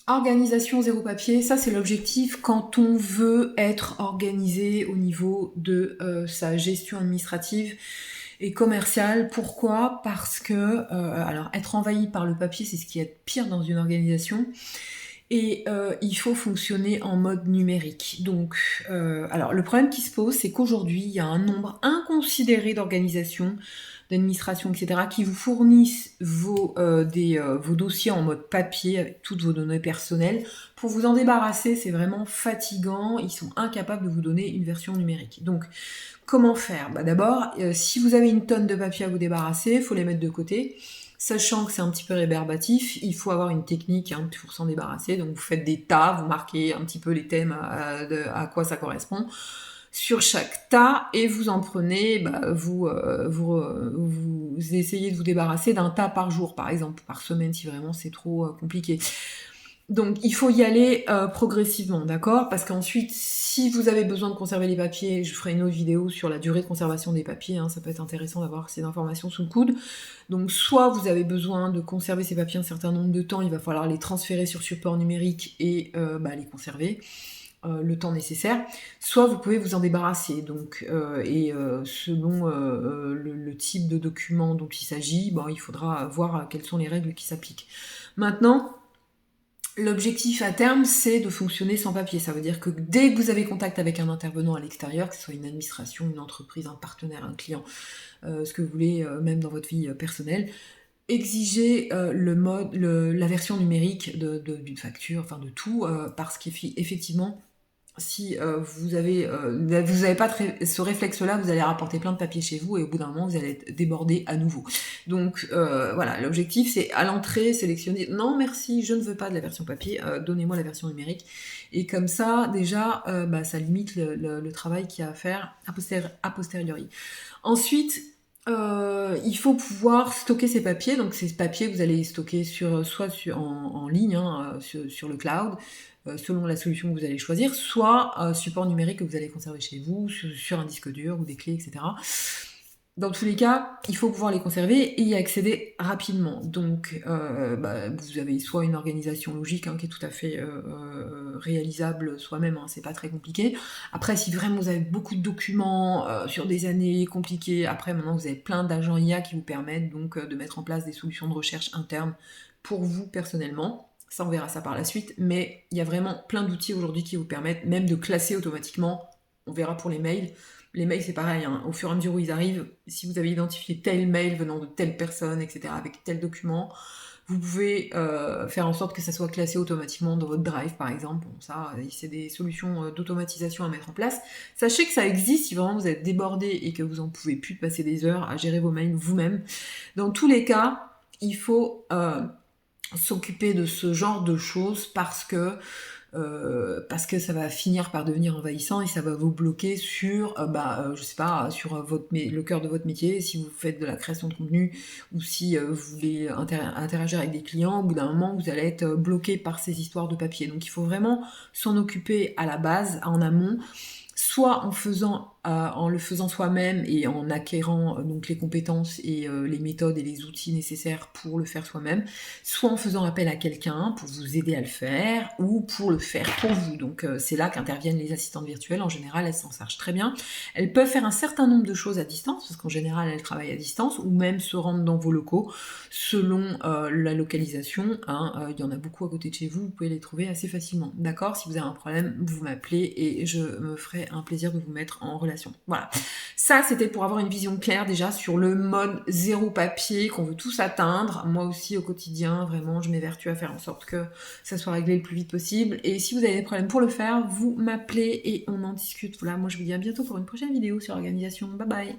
Organisation zéro papier, ça c'est l'objectif quand on veut être organisé au niveau de sa gestion administrative et commerciale. Pourquoi ? Parce que, alors être envahi par le papier, c'est ce qui est pire dans une organisation. Et il faut fonctionner en mode numérique. Donc, alors le problème qui se pose, c'est qu'aujourd'hui, il y a un nombre inconsidéré d'organisations, d'administrations, etc., qui vous fournissent vos dossiers en mode papier avec toutes vos données personnelles. Pour vous en débarrasser, c'est vraiment fatigant. Ils sont incapables de vous donner une version numérique. Donc, comment faire ? D'abord, si vous avez une tonne de papier à vous débarrasser, il faut les mettre de côté. Sachant que c'est un petit peu rébarbatif, il faut avoir une technique pour s'en débarrasser. Donc vous faites des tas, vous marquez un petit peu les thèmes à quoi ça correspond sur chaque tas et vous en prenez, vous essayez de vous débarrasser d'un tas par jour, par exemple, par semaine si vraiment c'est trop compliqué. Donc il faut y aller progressivement, d'accord ? Parce qu'ensuite, si vous avez besoin de conserver les papiers, je ferai une autre vidéo sur la durée de conservation des papiers, ça peut être intéressant d'avoir ces informations sous le coude. Donc soit vous avez besoin de conserver ces papiers un certain nombre de temps, il va falloir les transférer sur support numérique et les conserver le temps nécessaire, soit vous pouvez vous en débarrasser. Donc, selon le type de document dont il s'agit, il faudra voir quelles sont les règles qui s'appliquent. Maintenant, l'objectif à terme, c'est de fonctionner sans papier. Ça veut dire que dès que vous avez contact avec un intervenant à l'extérieur, que ce soit une administration, une entreprise, un partenaire, un client, ce que vous voulez, même dans votre vie personnelle, exigez la version numérique d'une facture, enfin de tout, parce qu'effectivement, si vous avez pas ce réflexe-là, vous allez rapporter plein de papiers chez vous et au bout d'un moment, vous allez être débordé à nouveau. Donc voilà, l'objectif, c'est à l'entrée, sélectionner « Non, merci, je ne veux pas de la version papier, donnez-moi la version numérique ». Et comme ça, déjà, ça limite le travail qu'il y a à faire a posteriori. Ensuite, il faut pouvoir stocker ces papiers. Donc ces papiers, vous allez les stocker soit en ligne, sur le cloud, selon la solution que vous allez choisir, soit support numérique que vous allez conserver chez vous, sur un disque dur ou des clés, etc. Dans tous les cas, il faut pouvoir les conserver et y accéder rapidement. Donc, vous avez soit une organisation logique qui est tout à fait réalisable soi-même, c'est pas très compliqué. Après, si vraiment vous avez beaucoup de documents sur des années compliquées, après maintenant vous avez plein d'agents IA qui vous permettent donc de mettre en place des solutions de recherche internes pour vous personnellement. Ça, on verra ça par la suite, mais il y a vraiment plein d'outils aujourd'hui qui vous permettent même de classer automatiquement. On verra pour les mails. Les mails, c'est pareil, au fur et à mesure où ils arrivent, si vous avez identifié tel mail venant de telle personne, etc., avec tel document, vous pouvez faire en sorte que ça soit classé automatiquement dans votre Drive, par exemple. Bon, ça, c'est des solutions d'automatisation à mettre en place. Sachez que ça existe si vraiment vous êtes débordé et que vous n'en pouvez plus de passer des heures à gérer vos mails vous-même. Dans tous les cas, il faut s'occuper de ce genre de choses parce que ça va finir par devenir envahissant et ça va vous bloquer sur, je sais pas, sur le cœur de votre métier, si vous faites de la création de contenu ou si vous voulez interagir avec des clients, au bout d'un moment, vous allez être bloqué par ces histoires de papier. Donc il faut vraiment s'en occuper à la base, en amont, soit en le faisant soi-même et en acquérant donc les compétences et les méthodes et les outils nécessaires pour le faire soi-même, soit en faisant appel à quelqu'un pour vous aider à le faire ou pour le faire pour vous. Donc c'est là qu'interviennent les assistantes virtuelles. En général, elles s'en chargent très bien. Elles peuvent faire un certain nombre de choses à distance, parce qu'en général, elles travaillent à distance ou même se rendent dans vos locaux selon la localisation. Il y en a beaucoup à côté de chez vous, vous pouvez les trouver assez facilement. D'accord ? Si vous avez un problème, vous m'appelez et je me ferai un plaisir de vous mettre en relation. Voilà. Ça, c'était pour avoir une vision claire déjà sur le mode zéro papier qu'on veut tous atteindre. Moi aussi, au quotidien, vraiment, je m'évertue à faire en sorte que ça soit réglé le plus vite possible. Et si vous avez des problèmes pour le faire, vous m'appelez et on en discute. Voilà, moi je vous dis à bientôt pour une prochaine vidéo sur l'organisation. Bye bye.